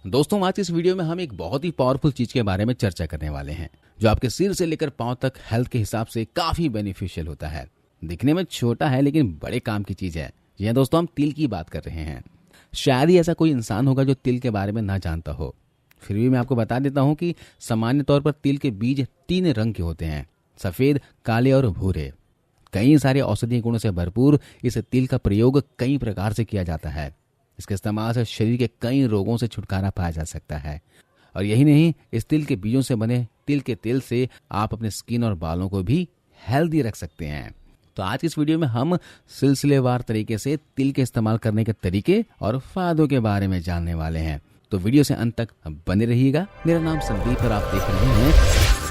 दोस्तों, आज इस वीडियो में हम एक बहुत ही पावरफुल चीज के बारे में चर्चा करने वाले हैं जो आपके सिर से लेकर पांव तक हेल्थ के हिसाब से काफी बेनिफिशियल होता है। दिखने में छोटा है लेकिन बड़े काम की चीज है। जी हाँ दोस्तों, हम तिल की बात कर रहे हैं। शायद ही ऐसा कोई इंसान होगा जो तिल के बारे में ना जानता हो। फिर भी मैं आपको बता देता हूँ कि सामान्य तौर पर तिल के बीज 3 रंग के होते हैं, सफेद, काले और भूरे। कई सारे औषधीय गुणों से भरपूर इस तिल का प्रयोग कई प्रकार से किया जाता है। इसके इस्तेमाल से शरीर के कई रोगों से छुटकारा पाया जा सकता है। और यही नहीं, इस तिल के बीजों से बने तिल के तेल से आप अपने स्किन और बालों को भी हेल्दी रख सकते हैं। तो आज की इस वीडियो में हम सिलसिलेवार तरीके से तिल के इस्तेमाल करने के तरीके और फायदों के बारे में जानने वाले हैं। तो वीडियो से अंत तक बने रहिएगा। मेरा नाम संदीप और आप देख रहे हैं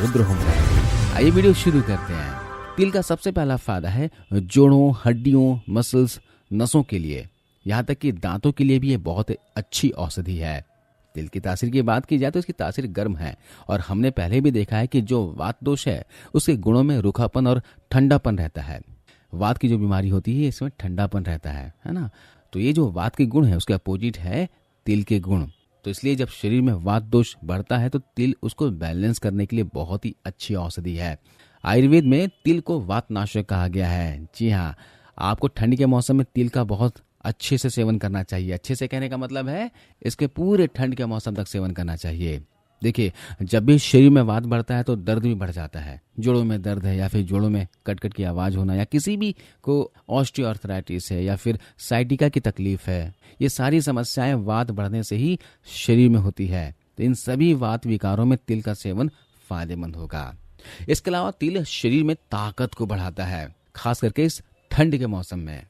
रुद्र होम रेमेडी। आइए वीडियो शुरू करते हैं। तिल का सबसे पहला फायदा है जोड़ों, हड्डियों, मसल्स, नसों के लिए, यहाँ तक कि दांतों के लिए भी ये बहुत अच्छी औषधि है। तिल की तासीर की बात की जाए तो इसकी तासीर गर्म है और हमने पहले भी देखा है कि जो वात दोष है उसके गुणों में रूखापन और ठंडापन रहता है। वात की जो बीमारी होती है इसमें ठंडापन रहता है ना। तो ये जो वात के गुण है उसके अपोजिट है तिल के गुण। तो इसलिए जब शरीर में वात दोष बढ़ता है तो तिल उसको बैलेंस करने के लिए बहुत ही अच्छी औषधि है। आयुर्वेद में तिल को वातनाशक कहा गया है। जी हाँ, आपको ठंड के मौसम में तिल का बहुत अच्छे से सेवन करना चाहिए। अच्छे से कहने का मतलब है इसके पूरे ठंड के मौसम तक सेवन करना चाहिए। देखिए, जब भी शरीर में वात बढ़ता है तो दर्द भी बढ़ जाता है। जोड़ों में दर्द है या फिर जोड़ों में कटकट की आवाज होना या किसी भी को ऑस्टियोआर्थराइटिस है या फिर साइटिका की तकलीफ है, ये सारी समस्याएं वात बढ़ने से ही शरीर में होती है। तो इन सभी वात विकारों में तिल का सेवन फायदेमंद होगा। इसके अलावा तिल शरीर में ताकत को बढ़ाता है, खास करके इस ठंड के मौसम में।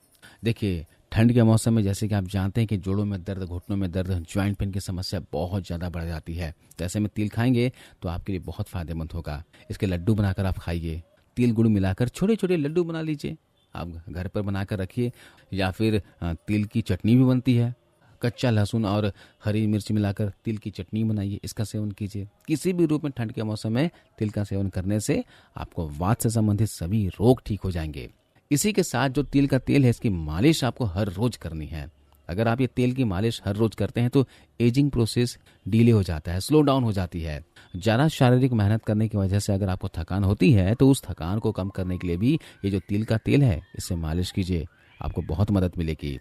देखिए, ठंड के मौसम में जैसे कि आप जानते हैं कि जोड़ों में दर्द, घुटनों में दर्द, ज्वाइंट पेन की समस्या बहुत ज़्यादा बढ़ जाती है। तो ऐसे में तिल खाएंगे तो आपके लिए बहुत फायदेमंद होगा। इसके लड्डू बनाकर आप खाइए। तिल गुड़ मिलाकर छोटे छोटे लड्डू बना लीजिए, आप घर पर बनाकर रखिए। या फिर तिल की चटनी भी बनती है। कच्चा लहसुन और हरी मिर्च मिलाकर तिल की चटनी बनाइए, इसका सेवन कीजिए। किसी भी रूप में ठंड के मौसम में तिल का सेवन करने से आपको वात से संबंधित सभी रोग ठीक हो जाएंगे। इसी के साथ जो तिल का तेल है इसकी मालिश आपको हर रोज करनी है। अगर आप ये तेल की मालिश हर रोज करते हैं तो एजिंग प्रोसेस डिले हो जाता है, स्लो डाउन हो जाती है। ज़्यादा शारीरिक मेहनत करने की वजह से अगर आपको थकान होती है तो उस थकान को कम करने के लिए भी ये जो तिल का तेल है इससे मालिश कीजिए, आपको बहुत मदद मिलेगी।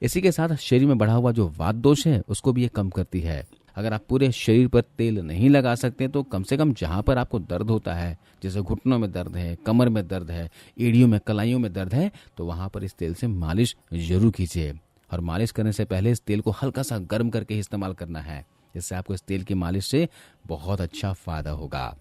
इसी के साथ शरीर में बढ़ा हुआ जो वात दोष है उसको भी ये कम करती है। अगर आप पूरे शरीर पर तेल नहीं लगा सकते तो कम से कम जहाँ पर आपको दर्द होता है, जैसे घुटनों में दर्द है, कमर में दर्द है, एड़ियों में, कलाइयों में दर्द है, तो वहाँ पर इस तेल से मालिश जरूर कीजिए। और मालिश करने से पहले इस तेल को हल्का सा गर्म करके ही इस्तेमाल करना है, जिससे आपको इस तेल की मालिश से बहुत अच्छा फायदा होगा।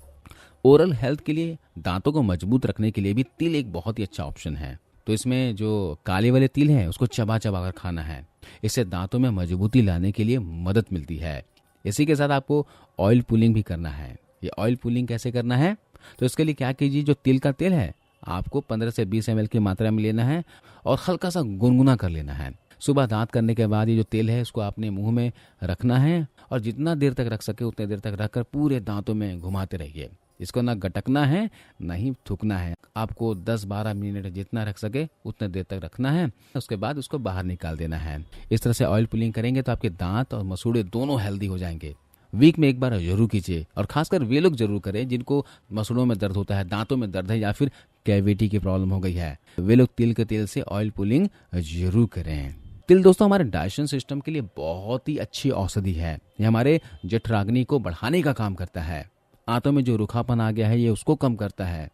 ओरल हेल्थ के लिए, दांतों को मजबूत रखने के लिए भी तिल एक बहुत ही अच्छा ऑप्शन है। तो इसमें जो काले वाले तिल हैं उसको चबा चबा कर खाना है। इससे दांतों में मजबूती लाने के लिए मदद मिलती है। इसी के साथ आपको ऑयल पुलिंग भी करना है। ये ऑयल पुलिंग कैसे करना है? तो इसके लिए क्या कीजिए, जो तिल का तेल है आपको 15 से 20 ml की मात्रा में लेना है और हल्का सा गुनगुना कर लेना है। सुबह दांत करने के बाद ये जो तेल है इसको आपने मुंह में रखना है और जितना देर तक रख सके उतने देर तक रखकर पूरे दांतों में घुमाते रहिए। इसको ना गटकना है ना ही थूकना है। आपको 10-12 मिनट जितना रख सके उतने देर तक रखना है, उसके बाद उसको बाहर निकाल देना है। इस तरह से ऑयल पुलिंग करेंगे तो आपके दांत और मसूड़े दोनों हेल्दी हो जाएंगे। वीक में एक बार जरूर कीजिए और खासकर वे लोग जरूर करें जिनको मसूड़ों में दर्द होता है, दांतों में दर्द है या फिर कैविटी की प्रॉब्लम हो गई है। वे लोग तिल के तेल से ऑयल पुलिंग जरूर करें। तिल दोस्तों हमारे डाइजेशन सिस्टम के लिए बहुत ही अच्छी औषधि है। ये हमारे जठराग्नि को बढ़ाने का काम करता है। आंतों में जो रूखापन आ गया है ये उसको कम करता है।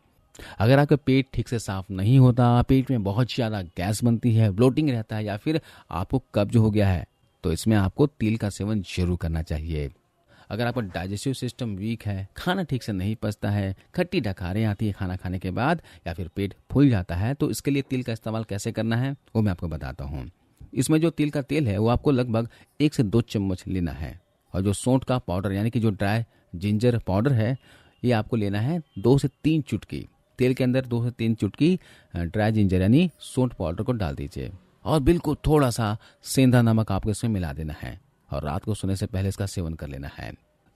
अगर आपका पेट ठीक से साफ नहीं होता, पेट में बहुत ज़्यादा गैस बनती है, ब्लोटिंग रहता है या फिर आपको कब्ज हो गया है, तो इसमें आपको तिल का सेवन जरूर करना चाहिए। अगर आपका डाइजेस्टिव सिस्टम वीक है, खाना ठीक से नहीं पचता है, खट्टी डकारें आती है खाना खाने के बाद या फिर पेट फूल जाता है, तो इसके लिए तिल का इस्तेमाल कैसे करना है वो मैं आपको बताता हूँ। इसमें जो तिल का तेल है वो आपको लगभग 1 से 2 चम्मच लेना है और जो सौंठ का पाउडर यानी कि जो ड्राई जिंजर पाउडर है ये आपको लेना है 2 से 3 चुटकी। तेल के अंदर 2 से 3 चुटकी ड्राई जिंजर यानी सौंठ पाउडर को डाल दीजिए और बिल्कुल थोड़ा सा सेंधा नमक आपको इसमें मिला देना है और रात को सोने से पहले इसका सेवन कर लेना है।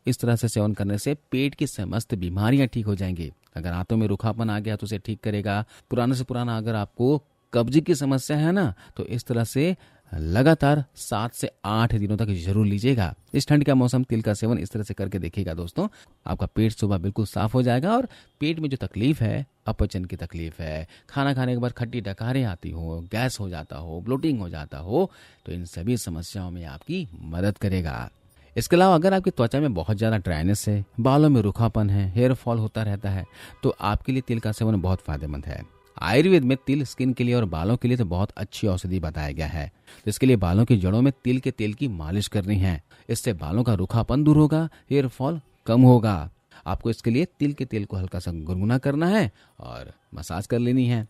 इस तरह से सेवन करने से पेट की समस्त बीमारियां ठीक हो जाएंगी। अगर आंतों में रूखापन आ गया तो उसे ठीक करेगा। पुराने से पुराना अगर आपको कब्ज की समस्या है ना, तो इस तरह से लगातार 7 से 8 दिनों तक जरूर लीजिएगा। इस ठंड का मौसम तिल का सेवन इस तरह से करके देखिएगा दोस्तों, आपका पेट सुबह बिल्कुल साफ हो जाएगा और पेट में जो तकलीफ है, अपचन की तकलीफ है, खाना खाने के बाद खट्टी डकारें आती हो, गैस हो जाता हो, ब्लोटिंग हो जाता हो, तो इन सभी समस्याओं में आपकी मदद करेगा। इसके अलावा अगर आपकी त्वचा में बहुत ज़्यादा ड्राइनेस है, बालों में रूखापन है, हेयर फॉल होता रहता है, तो आपके लिए तिल का सेवन बहुत फायदेमंद है। आयुर्वेद में तिल स्किन के लिए और बालों के लिए तो बहुत अच्छी औषधि बताया गया है। तो इसके लिए बालों की जड़ों में तिल के तेल की मालिश करनी है। इससे बालों का रूखापन दूर होगा, हेयर फॉल कम होगा। आपको इसके लिए तिल के तेल को हल्का सा गुनगुना करना है और मसाज कर लेनी है।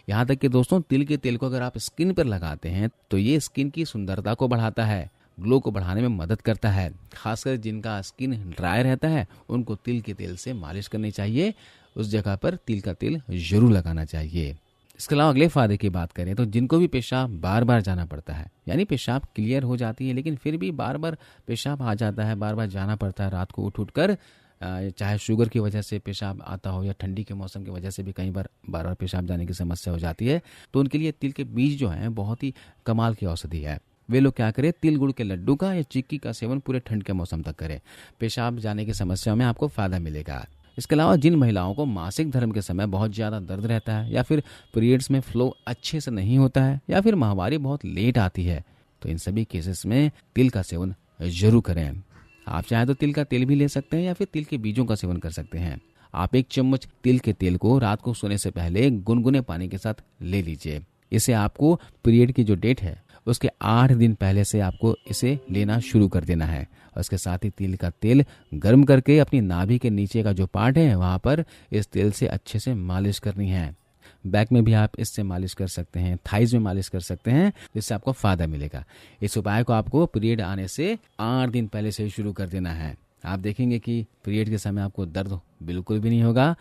यहाँ तक कि दोस्तों तिल के तेल को अगर आप स्किन पर लगाते हैं तो ये स्किन की सुंदरता को बढ़ाता है, ग्लो को बढ़ाने में मदद करता है। खासकर जिनका स्किन ड्राई रहता है उनको तिल के तेल से मालिश करनी चाहिए, उस जगह पर तिल का तेल जरूर लगाना चाहिए। इसके अलावा अगले फायदे की बात करें तो जिनको भी पेशाब बार बार जाना पड़ता है, यानी पेशाब क्लियर हो जाती है लेकिन फिर भी बार बार पेशाब आ जाता है, बार बार जाना पड़ता है रात को उठ उठ कर, चाहे शुगर की वजह से पेशाब आता हो या ठंडी के मौसम की वजह से भी कई बार बार पेशाब जाने की समस्या हो जाती है, तो उनके लिए तिल के बीज जो हैं बहुत ही कमाल की औषधि है। वे लोग क्या करें, तिल गुड़ के लड्डू का या चिक्की का सेवन पूरे ठंड के मौसम तक करें। पेशाब जाने की समस्या में आपको फायदा मिलेगा। इसके अलावा जिन महिलाओं को मासिक धर्म के समय बहुत ज़्यादा दर्द रहता है या फिर पीरियड्स में फ्लो अच्छे से नहीं होता है या फिर माहवारी बहुत लेट आती है, तो इन सभी केसेस में तिल का सेवन जरूर करें। आप चाहे तो तिल का तेल भी ले सकते हैं या फिर तिल के बीजों का सेवन कर सकते हैं। आप 1 चम्मच तिल के तेल को रात को सोने से पहले गुनगुने पानी के साथ ले लीजिए। इसे आपको पीरियड की जो डेट है उसके 8 दिन पहले से आपको इसे लेना शुरू कर देना है। और इसके साथ ही तिल का तेल गर्म करके अपनी नाभि के नीचे का जो पार्ट है वहाँ पर इस तेल से अच्छे से मालिश करनी है। बैक में भी आप इससे मालिश कर सकते हैं, थाइज में मालिश कर सकते हैं, जिससे आपको फायदा मिलेगा। इस उपाय को आपको पीरियड आने से 8 दिन पहले से शुरू कर देना है। आप देखेंगे कि पीरियड के समय आपको दर्द बिल्कुल भी नहीं होगा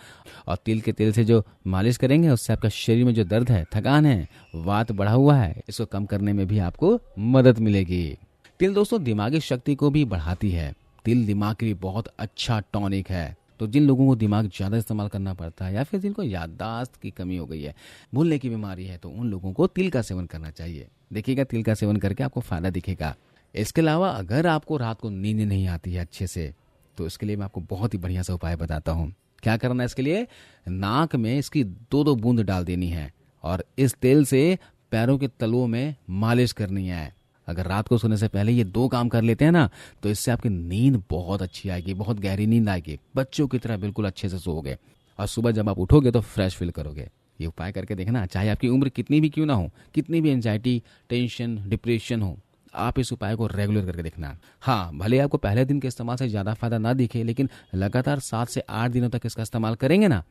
और तिल के तेल से जो मालिश करेंगे उससे आपका शरीर में जो दर्द है, थकान है, वात बढ़ा हुआ है, इसको कम करने में भी आपको मदद मिलेगी। तिल दोस्तों दिमागी शक्ति को भी बढ़ाती है। तिल दिमाग के लिए बहुत अच्छा टॉनिक है। तो जिन लोगों को दिमाग ज़्यादा इस्तेमाल करना पड़ता है या फिर जिनको याददाश्त की कमी हो गई है, भूलने की बीमारी है, तो उन लोगों को तिल का सेवन करना चाहिए। देखिएगा तिल का सेवन करके आपको फायदा दिखेगा। इसके अलावा अगर आपको रात को नींद नहीं आती है अच्छे से, तो इसके लिए मैं आपको बहुत ही बढ़िया सा उपाय बताता हूँ। क्या करना है इसके लिए, नाक में इसकी 2-2 बूंद डाल देनी है और इस तेल से पैरों के तलुओं में मालिश करनी है। अगर रात को सोने से पहले ये 2 काम कर लेते हैं ना, तो इससे आपकी नींद बहुत अच्छी आएगी, बहुत गहरी नींद आएगी, बच्चों की तरह बिल्कुल अच्छे से सोओगे और सुबह जब आप उठोगे तो फ्रेश फील करोगे। ये उपाय करके देखना, चाहे आपकी उम्र कितनी भी क्यों ना हो, कितनी भी एंजाइटी, टेंशन, डिप्रेशन हो, आप इस उपाय को रेगुलर करके देखना। हाँ, भले आपको पहले दिन के इस्तेमाल से ज़्यादा फायदा ना दिखे, लेकिन लगातार 7 से 8 दिनों तक इसका इस्तेमाल करेंगे ना,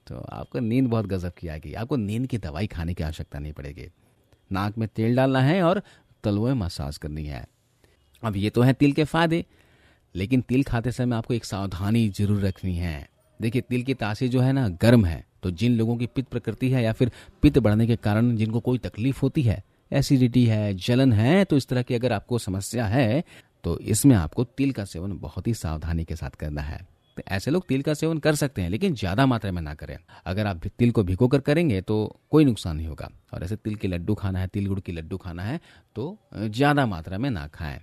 तो आपको नींद बहुत गजब की आएगी। आपको नींद की दवाई खाने की आवश्यकता नहीं पड़ेगी। नाक में तेल डालना है और तलुएं मसाज करनी है। अब ये तो है तिल के फायदे, लेकिन तिल खाते समय आपको एक सावधानी जरूर रखनी है। देखिए तिल की तासीर जो है ना गर्म है, तो जिन लोगों की पित्त प्रकृति है या फिर पित्त बढ़ने के कारण जिनको कोई तकलीफ होती है, एसिडिटी है, जलन है, तो इस तरह की अगर आपको समस्या है तो इसमें आपको तिल का सेवन बहुत ही सावधानी के साथ करना है। तो ऐसे लोग तिल का सेवन कर सकते हैं, लेकिन ज्यादा मात्रा में ना करें। अगर आप तिल को भिगो कर करेंगे तो कोई नुकसान नहीं होगा। और ऐसे तिल के लड्डू खाना है, तिल गुड़ की लड्डू खाना है तो ज्यादा मात्रा में ना खाएं।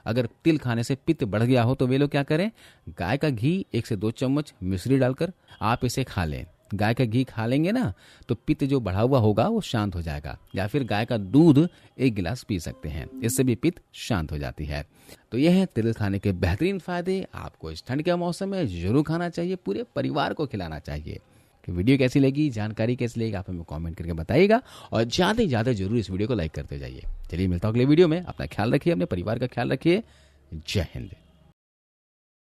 अगर तिल खाने से पित्त बढ़ गया हो तो वे लोग क्या करें, गाय का घी 1 से 2 चम्मच मिश्री डालकर आप इसे खा लें। गाय का घी खा लेंगे ना तो पित्त जो बढ़ा हुआ होगा वो शांत हो जाएगा। या फिर गाय का दूध 1 गिलास पी सकते हैं, इससे भी पित्त शांत हो जाती है। तो यह है तिल खाने के बेहतरीन फायदे। आपको इस ठंड के मौसम में जरूर खाना चाहिए, पूरे परिवार को खिलाना चाहिए। कि वीडियो कैसी लगी, जानकारी कैसी लगी, आप हमें कमेंट करके बताइएगा और ज़्यादा से ज़्यादा जरूर इस वीडियो को लाइक करते जाइए। चलिए मिलता हूं अगले वीडियो में। अपना ख्याल रखिए, अपने परिवार का ख्याल रखिए। जय हिंद।